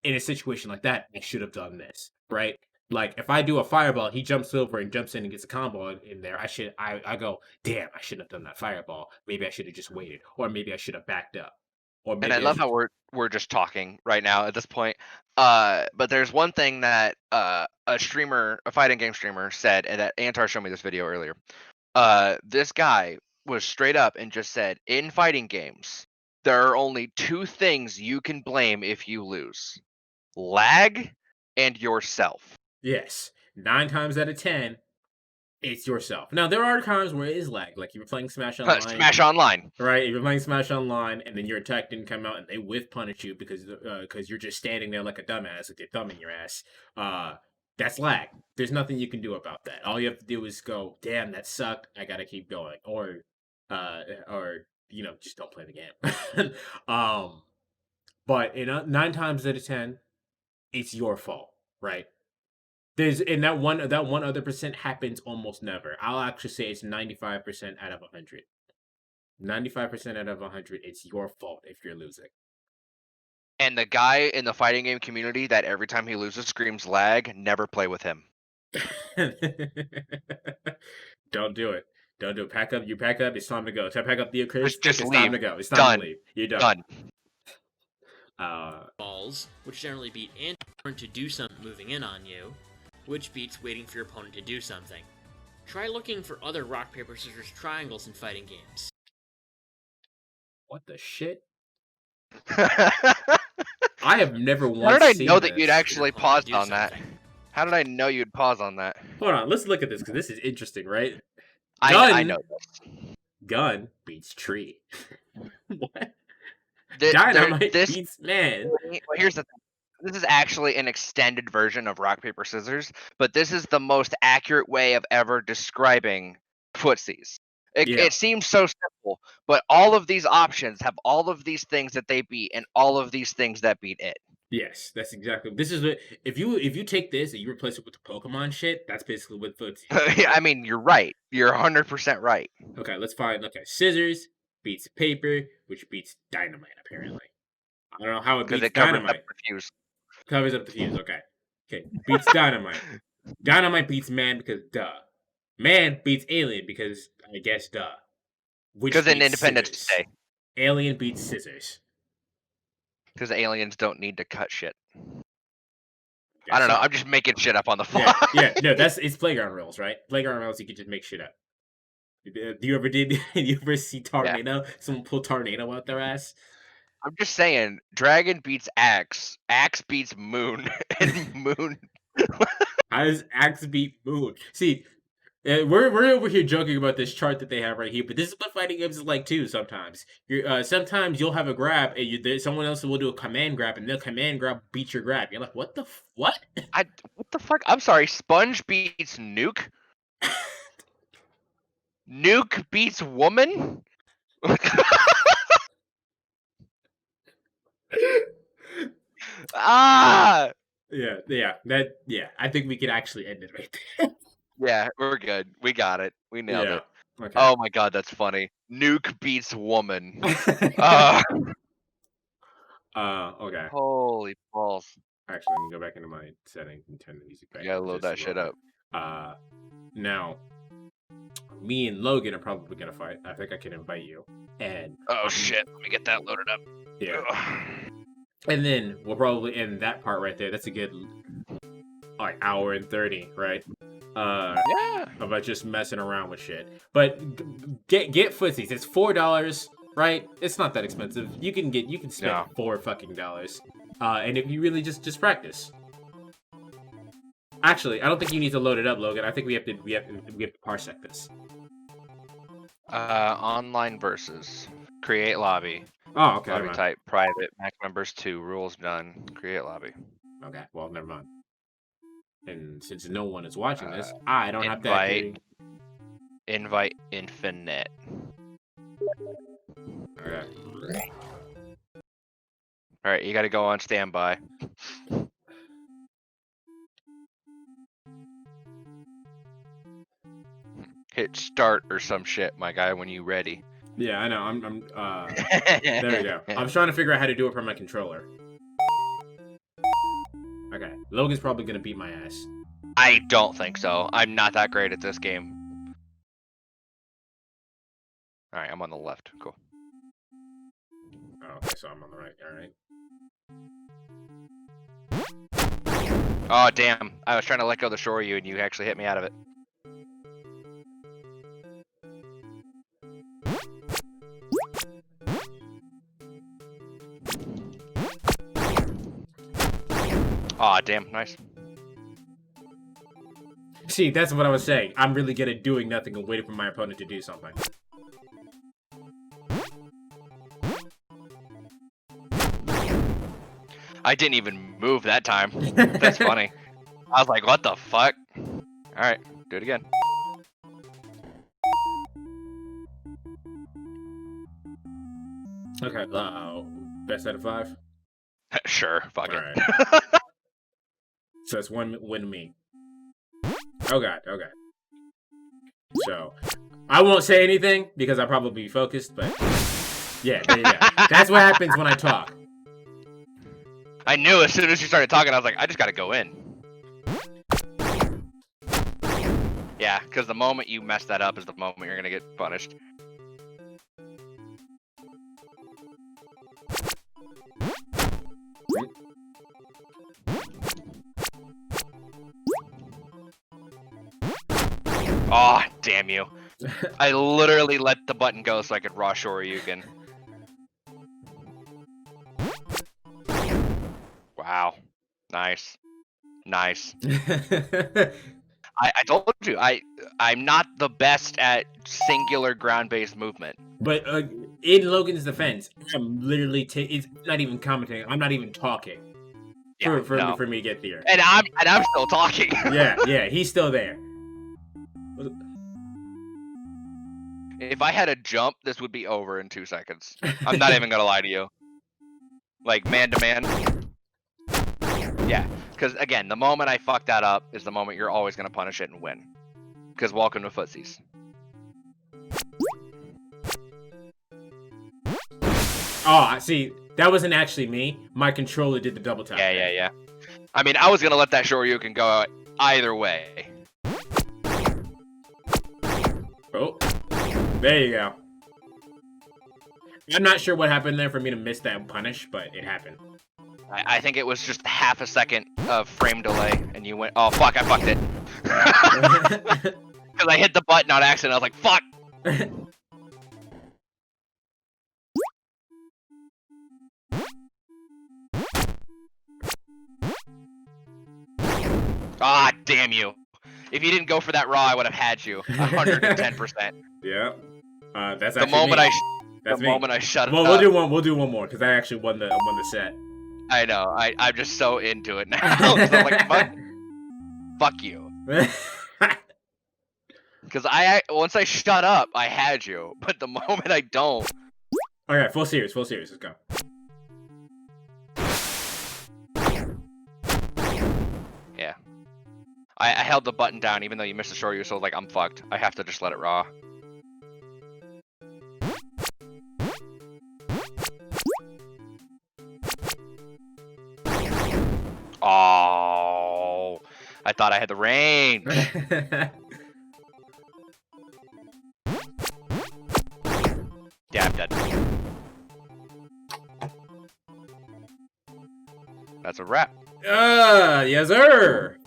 in a situation like that, I should have done this, right? Like if I do a fireball, he jumps over and jumps in and gets a combo in there. I go, damn, I shouldn't have done that fireball. Maybe I should have just waited, or maybe I should have backed up, or And I maybe I love should. how we're just talking right now at this point. But there's one thing that a streamer, a fighting game streamer, said, and that Antar showed me this video earlier. This guy was straight up and just said, in fighting games, there are only two things you can blame if you lose: lag and yourself. Yes, 9 times out of 10, it's yourself. Now, there are times where it is lag, like, if you're playing Smash Online, Smash Online. right? If you're playing Smash Online, and then your attack didn't come out, and they whiff punish you because you're just standing there like a dumbass with your thumb in your ass, uh, that's lag. There's nothing you can do about that. All you have to do is go, "Damn, that sucked. I gotta keep going," or just don't play the game. Um, but 9 times out of 10, it's your fault, right? There's and that one other percent happens almost never. I'll actually say it's 95% out of 100. 95% out of 100, it's your fault if you're losing. And the guy in the fighting game community that every time he loses screams lag, never play with him. Don't do it. Don't do it. Pack up. You pack up. It's time to go. Pack up the accursed stick. Just It's time leave. to go. It's time to Done. leave. You're done. Done. Balls, which generally beat and to do something moving in on you, which beats waiting for your opponent to do something. Try looking for other rock, paper, scissors, triangles in fighting games. What the shit? How I have never did once I seen know that you'd this. actually Your opponent pause to do on that? something. How did I know you'd pause on that? Hold on. Let's look at this because this is interesting, right? I know this. Gun beats tree. What? There, Dynamite this beats man. well, here's the thing. this is actually an extended version of rock paper scissors, but this is the most accurate way of ever describing footsies. Yeah. It seems so simple, but all of these options have all of these things that they beat and all of these things that beat it. Yes, that's exactly. This is what if you take this and you replace it with the Pokemon shit, that's basically what Footsie. Yeah, I mean, you're right. You're 100% right. Okay, let's find. Okay, scissors beats paper, which beats dynamite. Apparently, I don't know how it Because beats it covers up dynamite. the fuse. Covers up the fuse. Okay, beats dynamite. Dynamite beats man because duh. Man beats alien because I guess duh. Which Because in beats Independence scissors. Day. Alien beats scissors. Because aliens don't need to cut shit. Guess I don't know. so. I'm just making shit up on the fly. Yeah. No, it's playground rules, right? Playground rules, you can just make shit up. Do you ever you ever see Tornado? Yeah. Someone pull Tornado out their ass? I'm just saying, Dragon beats Axe. Axe beats Moon. And Moon. How does Axe beat Moon? See, we're over here joking about this chart that they have right here, but this is what fighting games is like too. Sometimes sometimes you'll have a grab and someone else will do a command grab, and the command grab beats your grab. You're like, what the what? What the fuck? I'm sorry. Sponge beats Nuke. Nuke beats Woman. Ah. Yeah. I think we could actually end it right there. Yeah, we're good. We got it. We nailed it. Okay. Oh my god, that's funny. Nuke beats Woman. Okay. Holy balls. Actually, let me go back into my settings and turn the music back. Yeah, load that shit up. Now, me and Logan are probably gonna fight. I think I can invite you. And oh shit, let me get that loaded up. Yeah. And then we'll probably end that part right there. That's a good like hour and 30, right? Yeah. About just messing around with shit. But get Footsies. It's $4, right? It's not that expensive. You can spend $4 fucking dollars. And if you really just practice. Actually, I don't think you need to load it up, Logan. I think we have to parsec this. Online versus. Create lobby. Oh, okay. Lobby type private. Max members 2. Rules done. Create lobby. Okay. Well, never mind. And since no one is watching this, I don't have to invite Infinite. Okay. All right, you got to go on standby. Hit start or some shit, my guy, when you ready. Yeah, I know. I'm there we go. I was trying to figure out how to do it from my controller. Okay. Logan's probably gonna beat my ass. I don't think so. I'm not that great at this game. Alright, I'm on the left. Cool. Oh, okay, so I'm on the right. Alright. Oh, damn. I was trying to let go of the shore you, and you actually hit me out of it. Aw, damn, nice. See, that's what I was saying. I'm really good at doing nothing and waiting for my opponent to do something. I didn't even move that time. That's funny. I was like, what the fuck? Alright, do it again. Okay, best out of 5? Sure, fuck it. Right. So it's one win me. Oh god, okay. So, I won't say anything because I'll probably be focused, but yeah, there you go. That's what happens when I talk. I knew as soon as you started talking, I was like, I just gotta go in. Yeah, because the moment you mess that up is the moment you're gonna get punished. Oh, damn you. I literally let the button go so I could raw shore you again. Wow. Nice. Nice. I told you, I'm not the best at singular ground-based movement. But in Logan's defense, I'm literally it's not even commenting. I'm not even talking. Yeah, no. for me to get there. And I'm still talking. Yeah, he's still there. If I had a jump, this would be over in 2 seconds. I'm not even gonna lie to you. Like man to man. Yeah, because again, the moment I fuck that up is the moment you're always gonna punish it and win. Because welcome to Footsies. Oh, see, that wasn't actually me. My controller did the double tap. Yeah. I mean, I was gonna let that Shoryuken go either way. Oh, there you go. I'm not sure what happened there for me to miss that punish, but it happened. I think it was just half a second of frame delay, and you went, oh fuck, I fucked it. Because I hit the button on accident, I was like, fuck! Ah, damn you. If you didn't go for that raw, I would have had you. 110%. Yeah. That's The actually moment me. the moment I shut Well, up. we'll do one more because I actually won the set. I know. I'm just so into it now. 'Cause I'm like, fuck you. Because once I shut up, I had you. But the moment I don't. Okay, full series. Let's go. Yeah. I held the button down even though you missed the Shoryu, so like I'm fucked. I have to just let it raw. Oh, I thought I had the range. Yeah, I'm dead. That's a wrap. Yes, sir.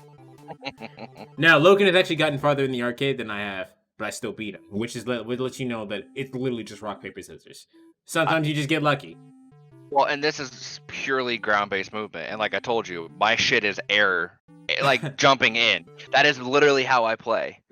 Now, Logan has actually gotten farther in the arcade than I have, but I still beat him, which would let you know that it's literally just rock, paper, scissors. Sometimes you just get lucky. Well, and this is purely ground-based movement, and like I told you, my shit is air, like jumping in. That is literally how I play.